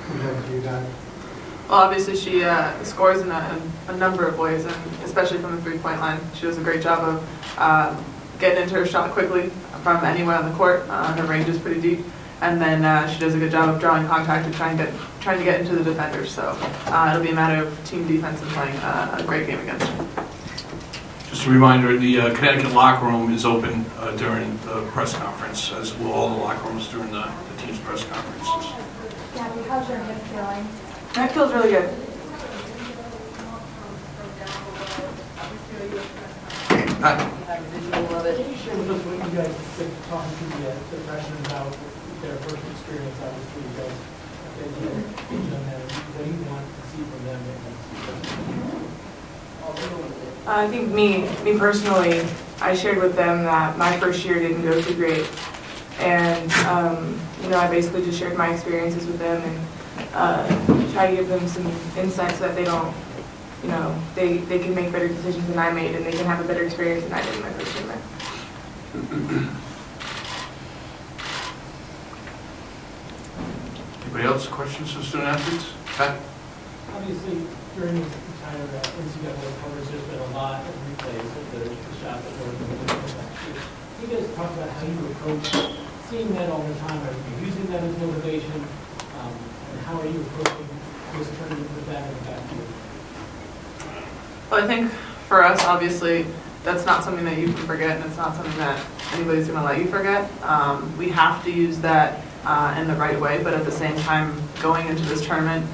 compared to you guys? Well, obviously she scores in a number of ways, and especially from the three-point line. She does a great job of getting into her shot quickly from anywhere on the court. Her range is pretty deep, and then she does a good job of drawing contact and trying to get into the defenders. So it'll be a matter of team defense and playing a great game against her. Just a reminder, the Connecticut locker room is open during the press conference, as will all the locker rooms during the team's press conferences. Gabby, how's your hip feeling? That feels really good. Can you share with us what you guys think, talking to the freshmen about their first experience? Obviously, you guys have been there. What do you want to see from them? I think me personally, I shared with them that my first year didn't go too great, and I basically just shared my experiences with them and try to give them some insights so that they don't, they can make better decisions than I made, and they can have a better experience than I did in my first year. Anybody else? Questions for student athletes? Pat? Obviously, during this kind of NCAA covers, there's been a lot of replays of the shot that were you guys talk about how you approach seeing that all the time. Are you using that as motivation? And how are you approaching this tournament with that in the backfield? Well, I think for us, obviously, that's not something that you can forget, and it's not something that anybody's going to let you forget. We have to use that in the right way, but at the same time, going into this tournament,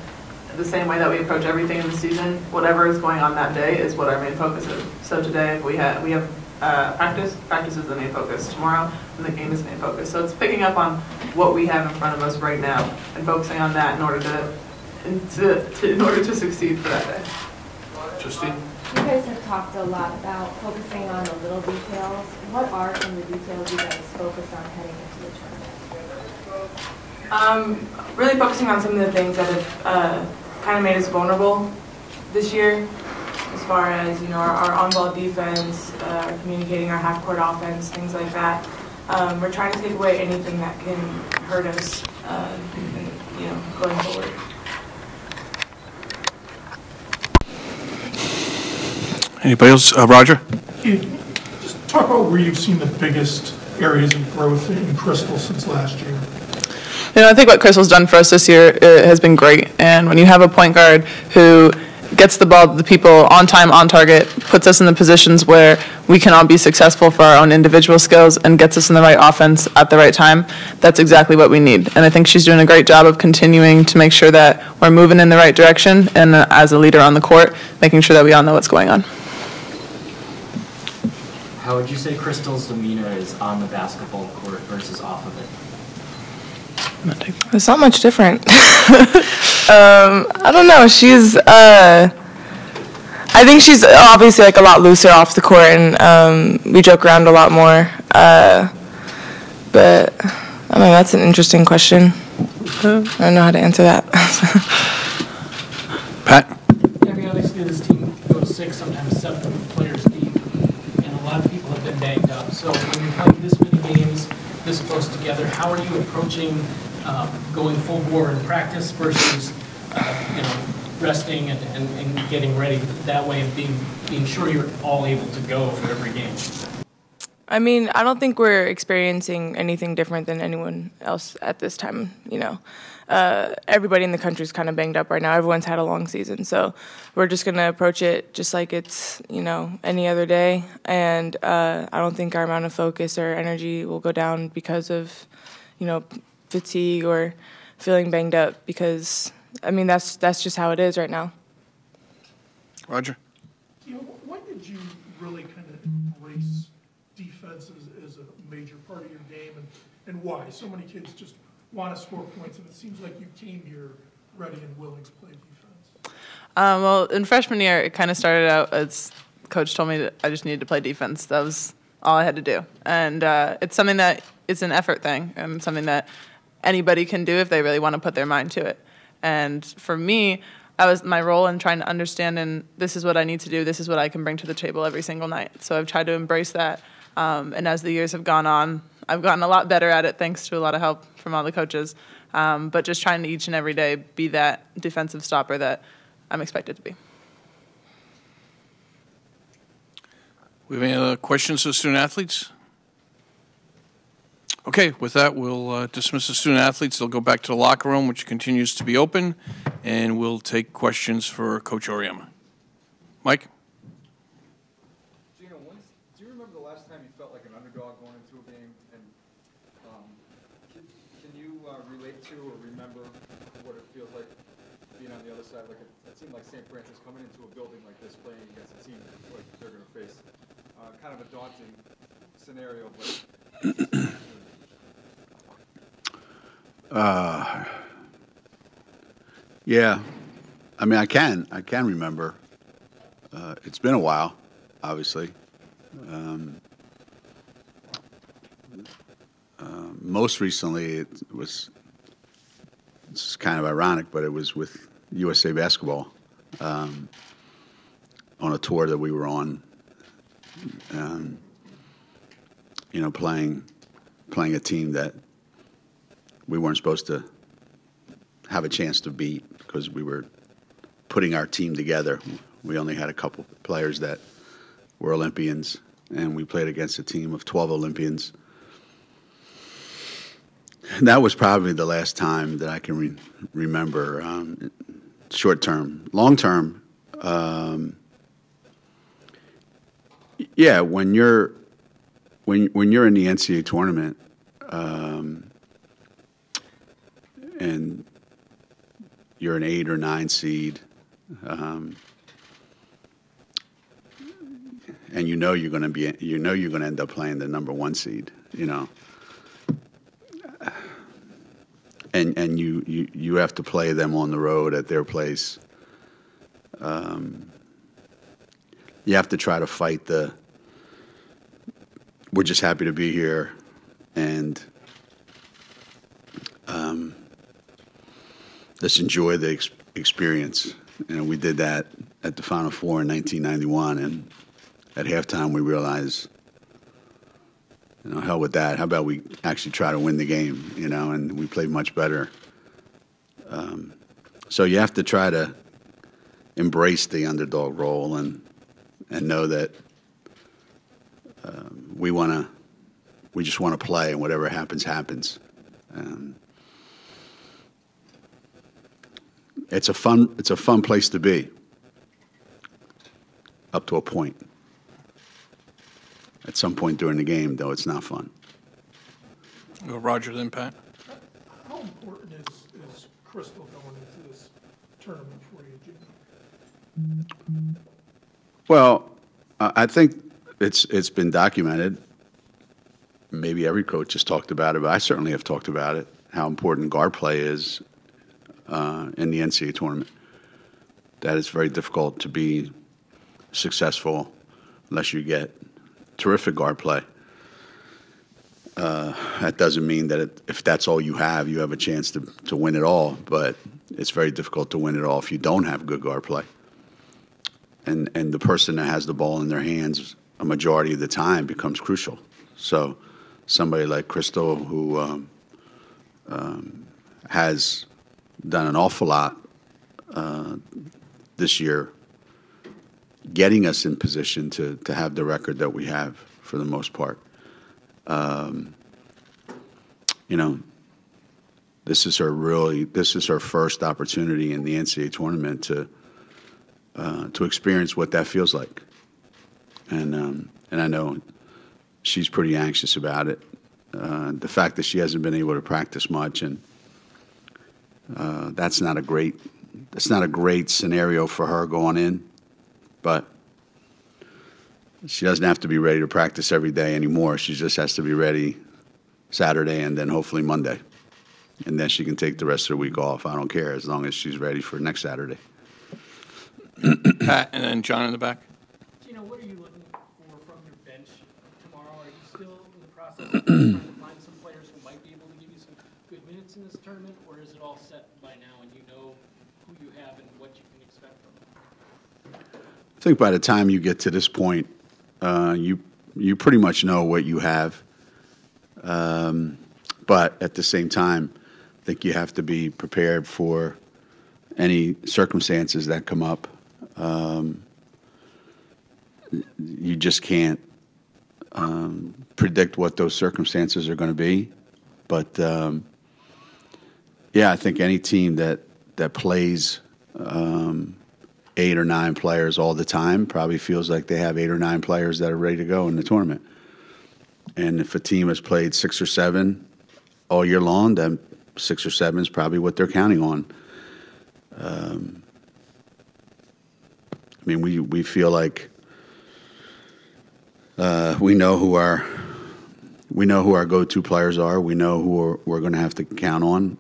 the same way that we approach everything in the season, whatever is going on that day is what our main focus is. So today, we have practice is the main focus. Tomorrow, and the game is the main focus. So it's picking up on what we have in front of us right now and focusing on that in order to succeed for that day. Justine? You guys have talked a lot about focusing on the little details. What are some of the details you guys focused on heading into the tournament? Really focusing on some of the things that have kind of made us vulnerable this year, as far as our on-ball defense, communicating our half-court offense, things like that. We're trying to take away anything that can hurt us, going forward. Anybody else? Roger? Just talk about where you've seen the biggest areas of growth in Crystal since last year. I think what Crystal's done for us this year has been great. And when you have a point guard who gets the ball to the people on time, on target, puts us in the positions where we can all be successful for our own individual skills and gets us in the right offense at the right time, that's exactly what we need. And I think she's doing a great job of continuing to make sure that we're moving in the right direction, and as a leader on the court, making sure that we all know what's going on. How would you say Crystal's demeanor is on the basketball court versus off of it? It's not much different. I don't know. I think she's obviously a lot looser off the court, and we joke around a lot more. But I don't know. That's an interesting question. I don't know how to answer that. Pat? Every obviously this team goes 6, sometimes 7 players deep, and a lot of people have been banged up. So when you're playing this many games, this close together, how are you approaching going full bore in practice versus resting and getting ready that way, and being sure you're all able to go for every game? I mean, I don't think we're experiencing anything different than anyone else at this time. Everybody in the country is kind of banged up right now. Everyone's had a long season, so we're just going to approach it just like it's any other day. And I don't think our amount of focus or energy will go down because of fatigue or feeling banged up, because I mean that's just how it is right now. Roger? When did you really kind of embrace defense as a major part of your game, and why? So many kids just want to score points, and it seems like you came here ready and willing to play defense. Well, in freshman year, it kind of started out as coach told me that I just needed to play defense. That was all I had to do. And it's something that it's an effort thing, and something that anybody can do if they really want to put their mind to it. And for me, my role in trying to understand, and this is what I need to do, this is what I can bring to the table every single night. So I've tried to embrace that. And as the years have gone on, I've gotten a lot better at it thanks to a lot of help from all the coaches. but just trying to each and every day be that defensive stopper that I'm expected to be. We have any other questions of student athletes? Okay, with that, we'll dismiss the student athletes. They'll go back to the locker room, which continues to be open, and we'll take questions for Coach Auriemma. Mike? Gino, do you remember the last time you felt like an underdog going into a game? And can you relate to or remember what it feels like being on the other side? Like it seemed like St. Francis coming into a building like this, playing against a team like they're going to face. Kind of a daunting scenario, but. Yeah, I mean, I can remember. It's been a while, obviously. Most recently, it's kind of ironic, but it was with USA Basketball on a tour that we were on. You know, playing a team that we weren't supposed to have a chance to beat because we were putting our team together. We only had a couple players that were Olympians, and we played against a team of 12 Olympians. And that was probably the last time that I can remember. Short term, long term. Yeah, when you're in the NCAA tournament, and you're an 8 or 9 seed, and you know you're going to end up playing the number 1 seed, you know, and you have to play them on the road at their place. You have to try to fight we're just happy to be here, and let's enjoy the experience. And we did that at the Final Four in 1991, and at halftime we realized, you know, hell with that. How about we actually try to win the game, you know, and we played much better. So you have to try to embrace the underdog role and know that we just want to play, and whatever happens, happens. It's a fun place to be, up to a point. At some point during the game, though, it's not fun. Roger, then Pat. How important is Crystal going into this tournament for you, Jimmy? Well, I think it's been documented. Maybe every coach has talked about it, but I certainly have talked about it, how important guard play is in the NCAA tournament. That it's very difficult to be successful unless you get terrific guard play. That doesn't mean that if that's all you have a chance to win it all, but it's very difficult to win it all if you don't have good guard play. And the person that has the ball in their hands a majority of the time becomes crucial. So somebody like Crystal, who has done an awful lot this year, getting us in position to have the record that we have for the most part. You know, this is her first opportunity in the NCAA tournament to experience what that feels like. And I know she's pretty anxious about it. The fact that she hasn't been able to practice much, and that's not a great scenario for her going in. But she doesn't have to be ready to practice every day anymore. She just has to be ready Saturday and then hopefully Monday. And then she can take the rest of the week off. I don't care, as long as she's ready for next Saturday. Pat, and then John in the back. Gino, what are you looking for from your bench tomorrow? Are you still in the process of trying to find some players who might be able to give you some good minutes in this tournament, or is it all set by now and you know who you have and what you can expect from them? I think by the time you get to this point, you pretty much know what you have. But at the same time, think you have to be prepared for any circumstances that come up. You just can't predict what those circumstances are going to be. But, yeah, I think any team that plays 8 or 9 players all the time probably feels like they have 8 or 9 players that are ready to go in the tournament. And if a team has played 6 or 7 all year long, then 6 or 7 is probably what they're counting on. I mean, we feel like we know who our go-to players are. We know who we're going to have to count on.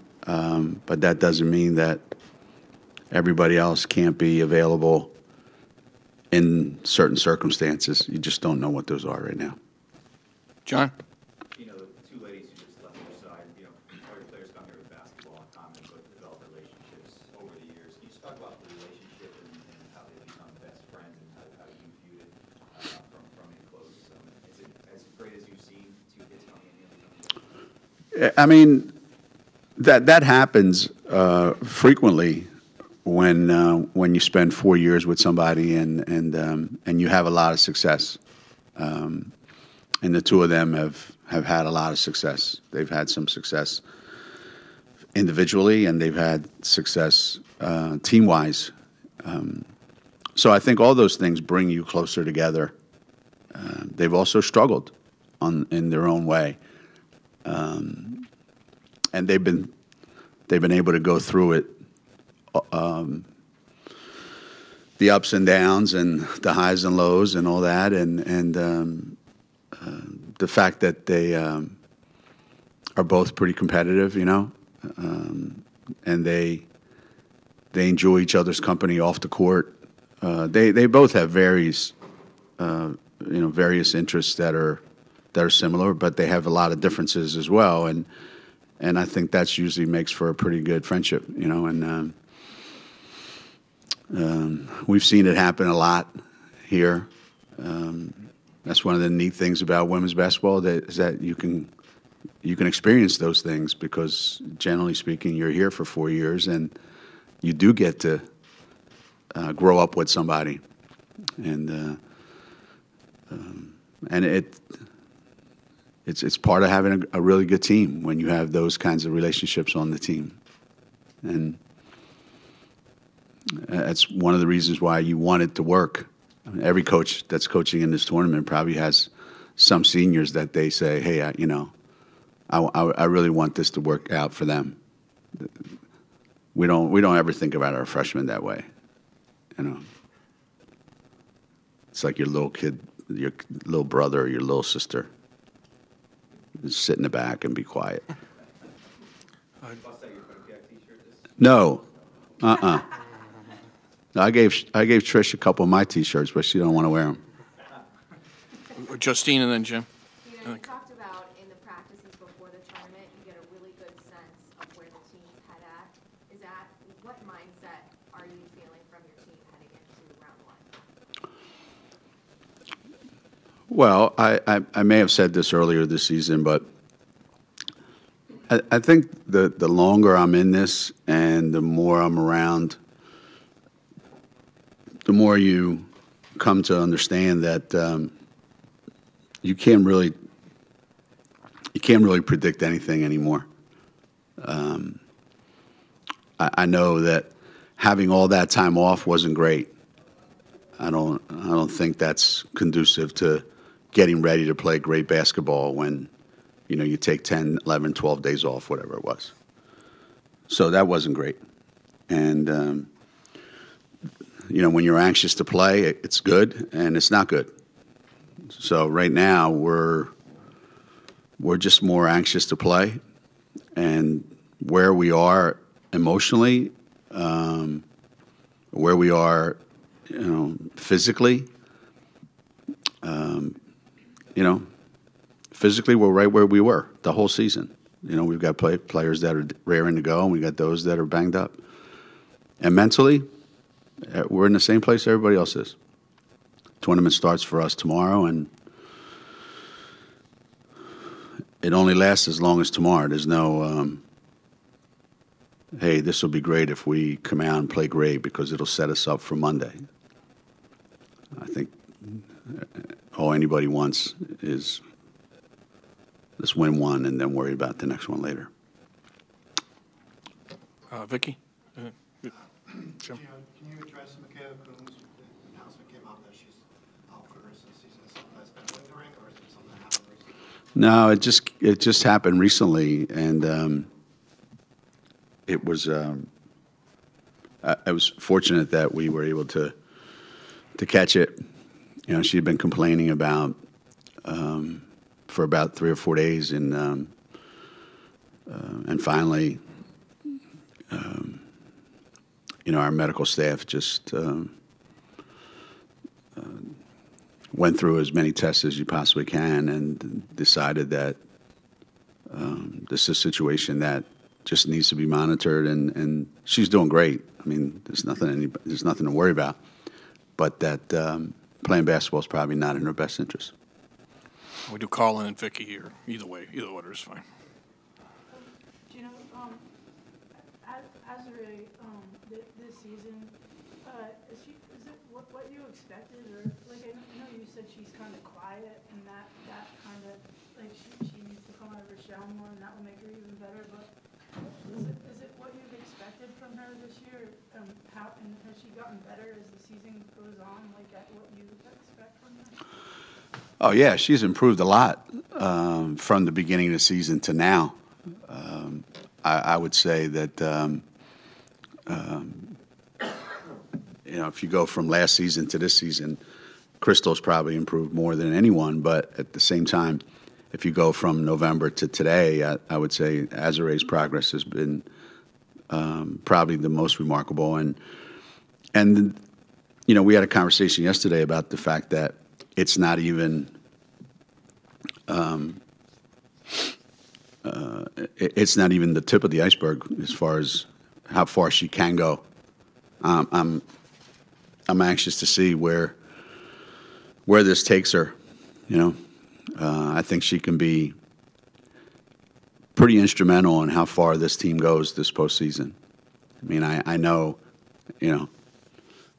But that doesn't mean that everybody else can't be available in certain circumstances. You just don't know what those are right now. John? You know, the 2 ladies who just left your side, you know, all your players come here with basketball in common, but develop relationships over the years. Can you just talk about the relationship and how they become best friends and how you viewed it from in close? Is it as great as you've seen 2 kids coming in? I mean, that happens frequently when you spend 4 years with somebody and you have a lot of success. And the 2 of them have had a lot of success. They've had some success individually, and they've had success team-wise. So I think all those things bring you closer together. They've also struggled in their own way, and they've been able to go through it, the ups and downs and the highs and lows and all that, and the fact that they are both pretty competitive, you know, and they enjoy each other's company off the court. They both have various interests that are similar, but they have a lot of differences as well, and I think that's usually makes for a pretty good friendship, you know, and we've seen it happen a lot here. That's one of the neat things about women's basketball, is that you can experience those things because, generally speaking, you're here for 4 years and you do get to grow up with somebody, and it's part of having a really good team when you have those kinds of relationships on the team, and that's one of the reasons why you want it to work. Every coach that's coaching in this tournament probably has some seniors that they say, hey, I really want this to work out for them. We don't ever think about our freshmen that way, you know. It's like your little kid, your little brother or your little sister. Just sit in the back and be quiet. No. I gave Trish a couple of my T-shirts, but she don't want to wear them. Justine and then Jim. You know, you talked about in the practices before the tournament, you get a really good sense of where the team's head at. What mindset are you feeling from your team heading into round 1? Well, I may have said this earlier this season, but I think the longer I'm in this and the more I'm around, the more you come to understand that you can't really predict anything anymore. I know that having all that time off wasn't great. I don't think that's conducive to getting ready to play great basketball when, you know, you take 10, 11, 12 days off, whatever it was. So that wasn't great. And you know, when you're anxious to play, it's good and it's not good. So right now we're just more anxious to play, and where we are emotionally, where we are, you know, physically, you know, physically we're right where we were the whole season. You know, we've got players that are raring to go, and we got those that are banged up. And mentally, we're in the same place everybody else is. Tournament starts for us tomorrow, and it only lasts as long as tomorrow. There's no hey, this will be great if we come out and play great because it'll set us up for Monday. I think all anybody wants is let's win one and then worry about the next one later. Vicky? Jim? Can you address Michaela Coombs? The announcement came out that she's out for the rest of the season. Is something that's been lingering, or is it something that happened recently? No, it just happened recently, and it was I was fortunate that we were able to catch it. You know, she had been complaining about for about 3 or 4 days, and finally, you know, our medical staff just went through as many tests as you possibly can and decided that this is a situation that just needs to be monitored, and she's doing great. I mean, there's nothing to worry about, but that playing basketball is probably not in her best interest. We do Carlin and Vicky here. Either way, either order is fine. Gino, Azure, this season, is it what you expected, or like I know you said she's kind of quiet, and that kind of like she needs to come out of her shell more, and that will make her even better. But is it what you've expected from her this year? How and has she gotten better as the season goes on? Like at what you expect from her? Oh, yeah, she's improved a lot from the beginning of the season to now. I would say that, you know, if you go from last season to this season, Crystal's probably improved more than anyone. But at the same time, if you go from November to today, I would say Azure's progress has been probably the most remarkable. And you know, we had a conversation yesterday about the fact that it's not even the tip of the iceberg as far as how far she can go. I'm anxious to see where this takes her. You know, I think she can be pretty instrumental in how far this team goes this postseason. I mean, I know, you know,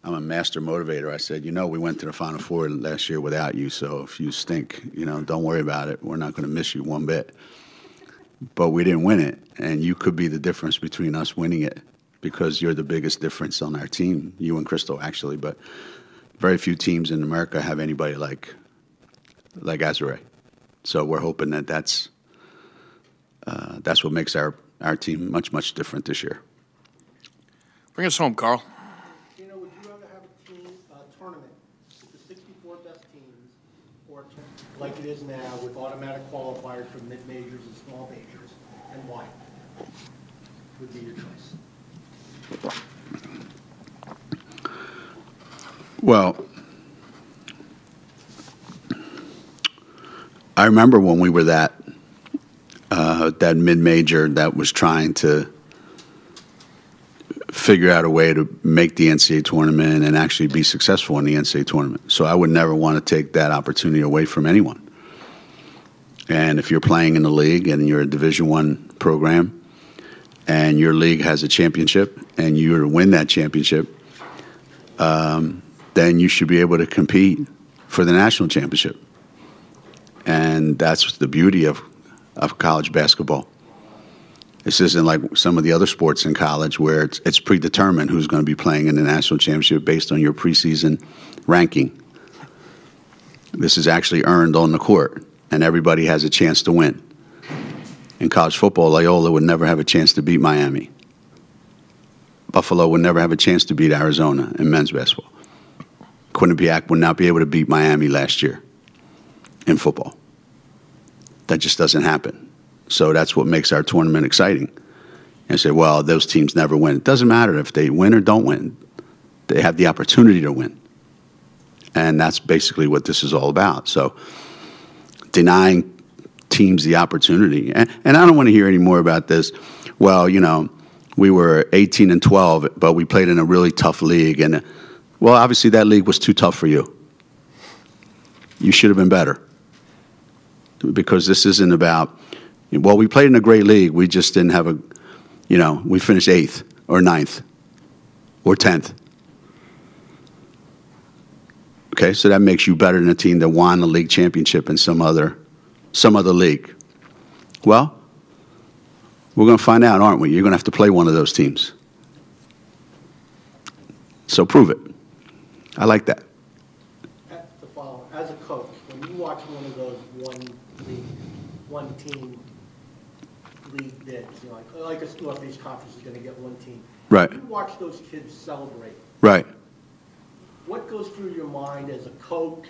I'm a master motivator. I said, you know, we went to the Final Four last year without you, so if you stink, you know, don't worry about it. We're not going to miss you one bit. But we didn't win it, and you could be the difference between us winning it because you're the biggest difference on our team, you and Crystal, actually. But very few teams in America have anybody like Azure. So we're hoping that that's what makes our team much, much different this year. Bring us home, Carl. Gino, would you rather have a team tournament with the 64 best teams, or like it is now with automatic qualifiers for mid-majors and small majors, and why? Would be your choice. Well, I remember when we were that mid-major that was trying to figure out a way to make the NCAA tournament and actually be successful in the NCAA tournament. So I would never want to take that opportunity away from anyone. And if you're playing in the league and you're a Division I program and your league has a championship and you were to win that championship, then you should be able to compete for the national championship. And that's the beauty of college basketball. This isn't like some of the other sports in college where it's predetermined who's going to be playing in the national championship based on your preseason ranking. This is actually earned on the court, and everybody has a chance to win. In college football, Loyola would never have a chance to beat Miami. Buffalo would never have a chance to beat Arizona in men's basketball. Quinnipiac would not be able to beat Miami last year in football. That just doesn't happen. So that's what makes our tournament exciting. And say, well, those teams never win. It doesn't matter if they win or don't win. They have the opportunity to win. And that's basically what this is all about. So denying teams the opportunity. And I don't want to hear any more about this. Well, you know, we were 18-12, but we played in a really tough league. And, well, obviously that league was too tough for you. You should have been better. Because this isn't about, well, we played in a great league. We just didn't have you know, we finish 8th or 9th or 10th. Okay, so that makes you better than a team that won the league championship in some other league. Well, we're going to find out, aren't we? You're going to have to play one of those teams. So prove it. I like that. To follow, as a coach, when you watch one of those one team league bids, you know, like a Northeast Conference is going to get one team. Right. You watch those kids celebrate. Right. What goes through your mind as a coach,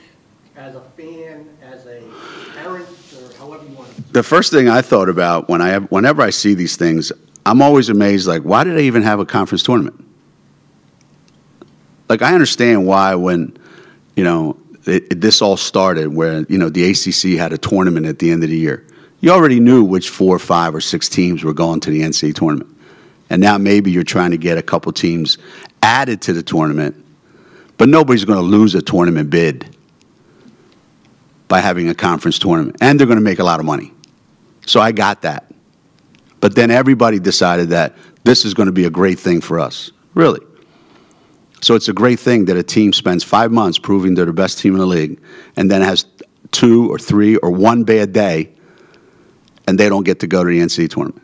as a fan, as a parent, or however you want to? The first thing I thought about whenever I see these things, I'm always amazed, like, why do they even have a conference tournament? Like, I understand why when, you know, this all started where, you know, the ACC had a tournament at the end of the year. You already knew which 4, 5, or 6 teams were going to the NCAA tournament. And now maybe you're trying to get a couple teams added to the tournament, but nobody's going to lose a tournament bid by having a conference tournament. And they're going to make a lot of money. So I got that. But then everybody decided that this is going to be a great thing for us. Really. So it's a great thing that a team spends 5 months proving they're the best team in the league and then has 2 or 3 or 1 bad day and they don't get to go to the NCAA tournament.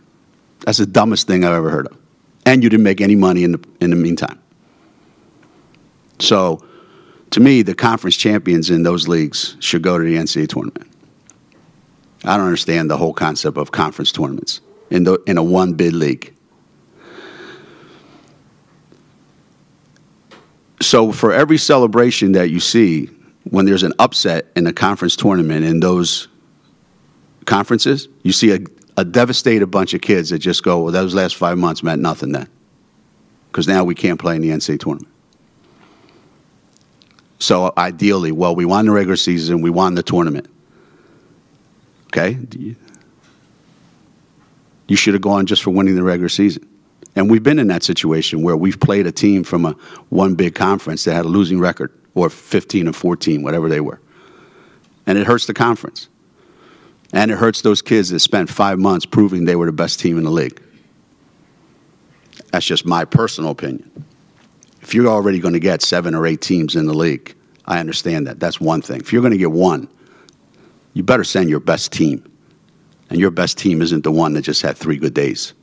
That's the dumbest thing I've ever heard of. And you didn't make any money in the meantime. So, to me, the conference champions in those leagues should go to the NCAA tournament. I don't understand the whole concept of conference tournaments in a one-bid league. So for every celebration that you see when there's an upset in a conference tournament in those conferences, you see a devastated bunch of kids that just go, well, those last 5 months meant nothing then, because now we can't play in the NCAA tournament. So ideally, well, we won the regular season, we won the tournament. Okay? You should have gone just for winning the regular season. And we've been in that situation where we've played a team from a one big conference that had a losing record, or 15 or 14, whatever they were. And it hurts the conference. And it hurts those kids that spent 5 months proving they were the best team in the league. That's just my personal opinion. If you're already going to get 7 or 8 teams in the league, I understand that. That's one thing. If you're going to get 1, you better send your best team. And your best team isn't the one that just had 3 good days.